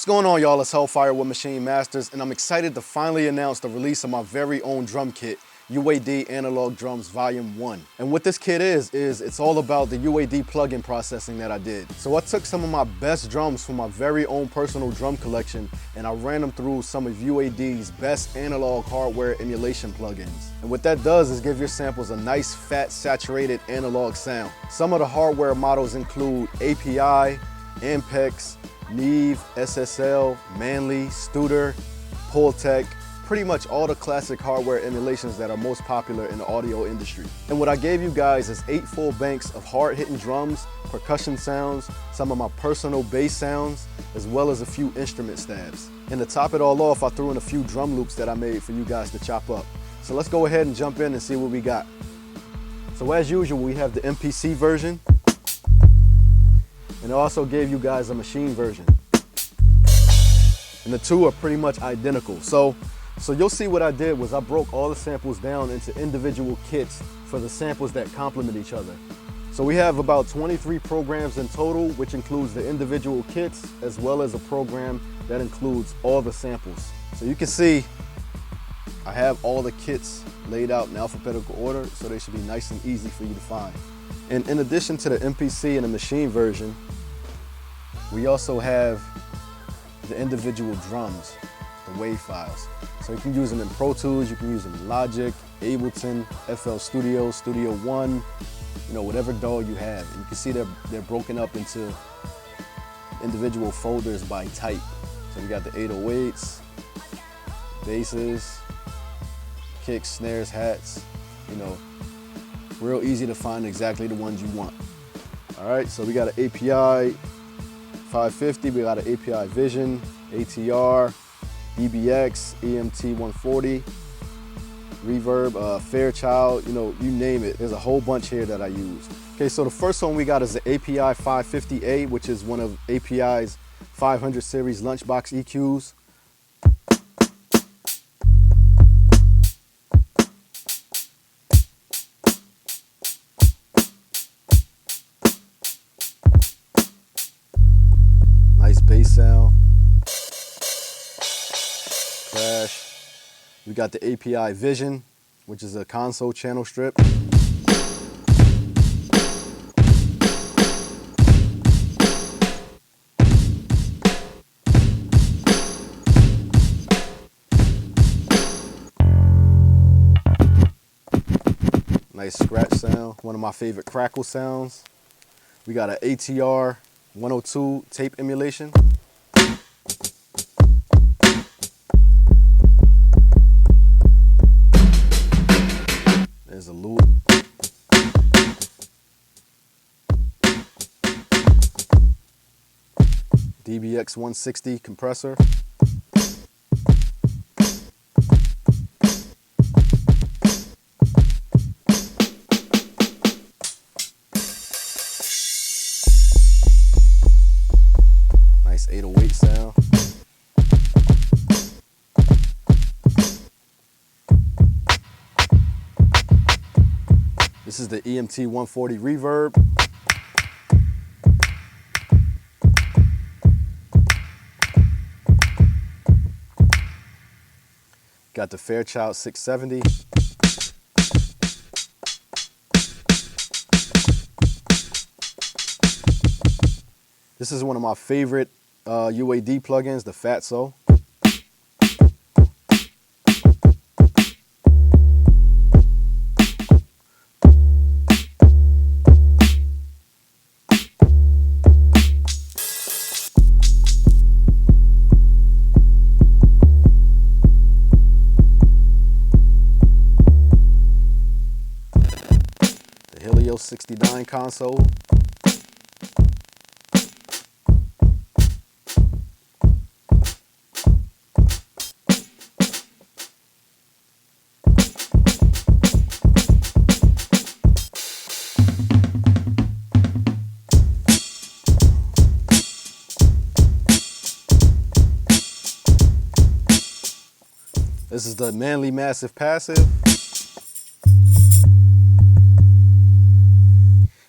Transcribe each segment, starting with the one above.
What's going on, y'all? It's Hellfire with Maschine Masters, and I'm excited to finally announce the release of my very own drum kit, UAD Analog Drums Volume 1. And what this kit is it's all about the UAD plugin processing that I did. So I took some of my best drums from my very own personal drum collection, and I ran them through some of UAD's best analog hardware emulation plugins. And what that does is give your samples a nice, fat, saturated analog sound. Some of the hardware models include API, MPC, Neve, SSL, Manley, Studer, Pultec, pretty much all the classic hardware emulations that are most popular in the audio industry. And what I gave you guys is 8 full banks of hard-hitting drums, percussion sounds, some of my personal bass sounds, as well as a few instrument stabs. And to top it all off, I threw in a few drum loops that I made for you guys to chop up. So let's go ahead and jump in and see what we got. So as usual, we have the MPC version, and I also gave you guys a Maschine version. And the two are pretty much identical. So you'll see what I did was I broke all the samples down into individual kits for the samples that complement each other. So we have about 23 programs in total, which includes the individual kits as well as a program that includes all the samples. So you can see I have all the kits laid out in alphabetical order, so they should be nice and easy for you to find. And in addition to the MPC and the Maschine version, we also have the individual drums, the WAV files. So you can use them in Pro Tools, you can use them in Logic, Ableton, FL Studio, Studio One, you know, whatever DAW you have. And you can see they're broken up into individual folders by type. So we got the 808s, basses, kicks, snares, hats, you know, real easy to find exactly the ones you want. All right, so we got an API 550, we got an API Vision, ATR, EBX, EMT 140, Reverb, Fairchild, you know, you name it. There's a whole bunch here that I used. Okay, so the first one we got is the API 550A, which is one of API's 500 series lunchbox EQs. Nice bass sound. Crash. We got the API Vision, which is a console channel strip. Nice scratch sound, one of my favorite crackle sounds. We got an ATR 102 tape emulation. There's a loop. DBX 160 compressor. Nice 808 sound. This is the EMT 140 reverb. Got the Fairchild 670. This is one of my favorite UAD plugins, the Fatso. The Helio 69 console. This is the Manley Massive Passive.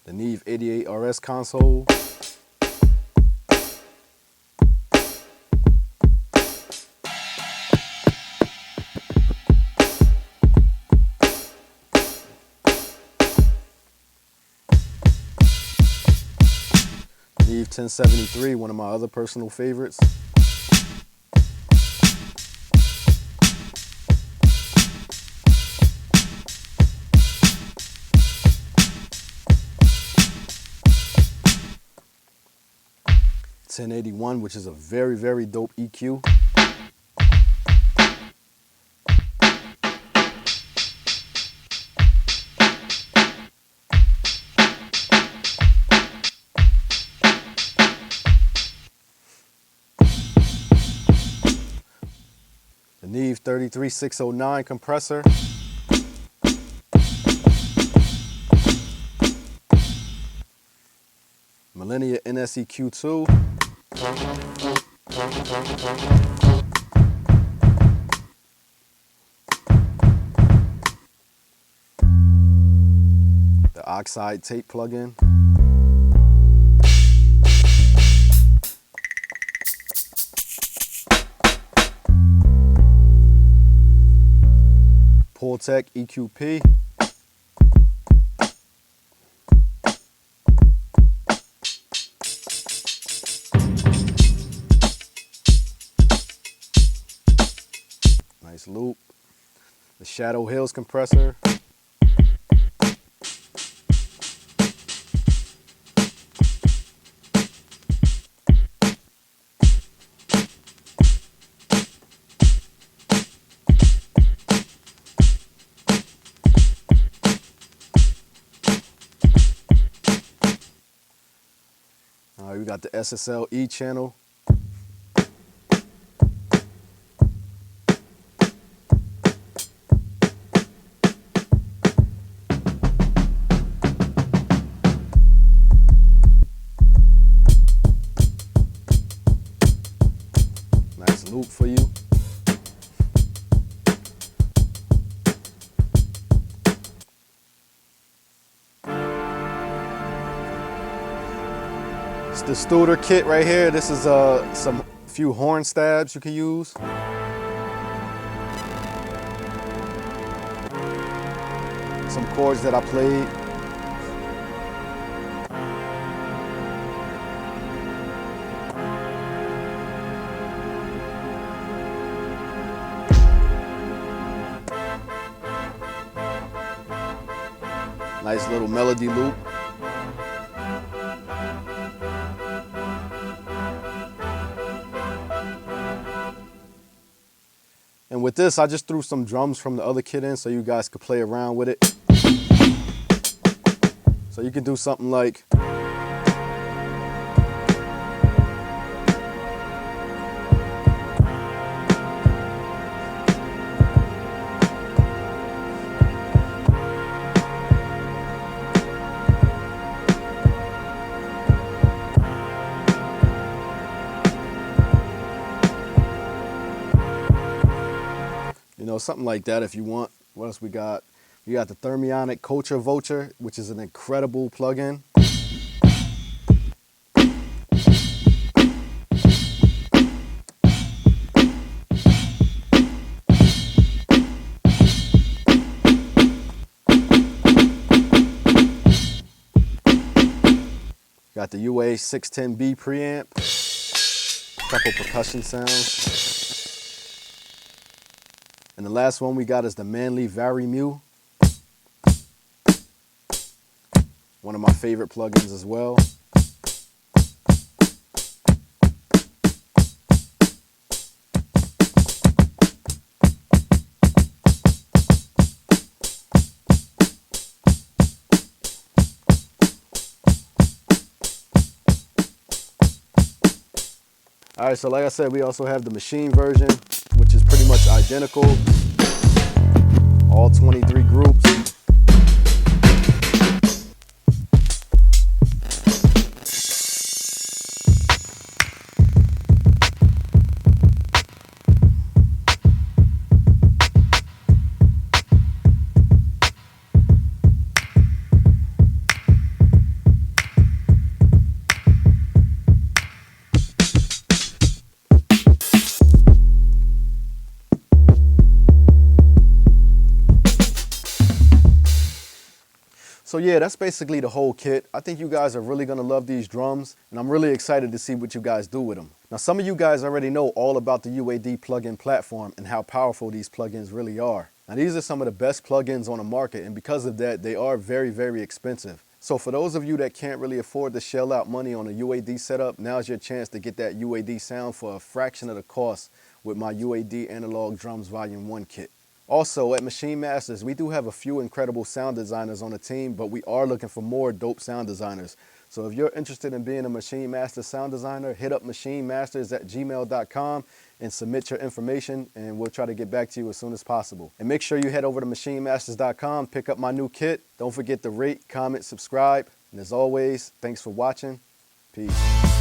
The Neve 88 RS console. Neve 1073, one of my other personal favorites. .1081, which is a very, very dope EQ. The Neve 33609 compressor. Millennia NSEQ2. The Oxide tape plugin. Pultec EQP. Nice loop. The Shadow Hills compressor. We got the SSL E channel. Nice loop for you. The Studer kit right here. This is some few horn stabs you can use. Some chords that I played. Nice little melody loop. And with this, I just threw some drums from the other kit in so you guys could play around with it. So you can do something like, something like that if you want. What else we got? We got the Thermionic Culture Vulture, which is an incredible plugin. Got the UA 610B preamp. Couple percussion sounds. And the last one we got is the Manly Vari-Mu. One of my favorite plugins as well. All right, so like I said, we also have the Maschine version, which is pretty much identical. All 23 groups. So yeah, that's basically the whole kit. I think you guys are really gonna love these drums, and I'm really excited to see what you guys do with them. Now, some of you guys already know all about the UAD plugin platform and how powerful these plugins really are. Now, these are some of the best plugins on the market, and because of that, they are very, very expensive. So for those of you that can't really afford to shell out money on a UAD setup, now's your chance to get that UAD sound for a fraction of the cost with my UAD Analog Drums Volume 1 kit. Also, at Maschine Masters, we do have a few incredible sound designers on the team, but we are looking for more dope sound designers. So if you're interested in being a Maschine Masters sound designer, hit up machinemasters@gmail.com and submit your information, and we'll try to get back to you as soon as possible. And make sure you head over to machinemasters.com, pick up my new kit. Don't forget to rate, comment, subscribe. And as always, thanks for watching. Peace.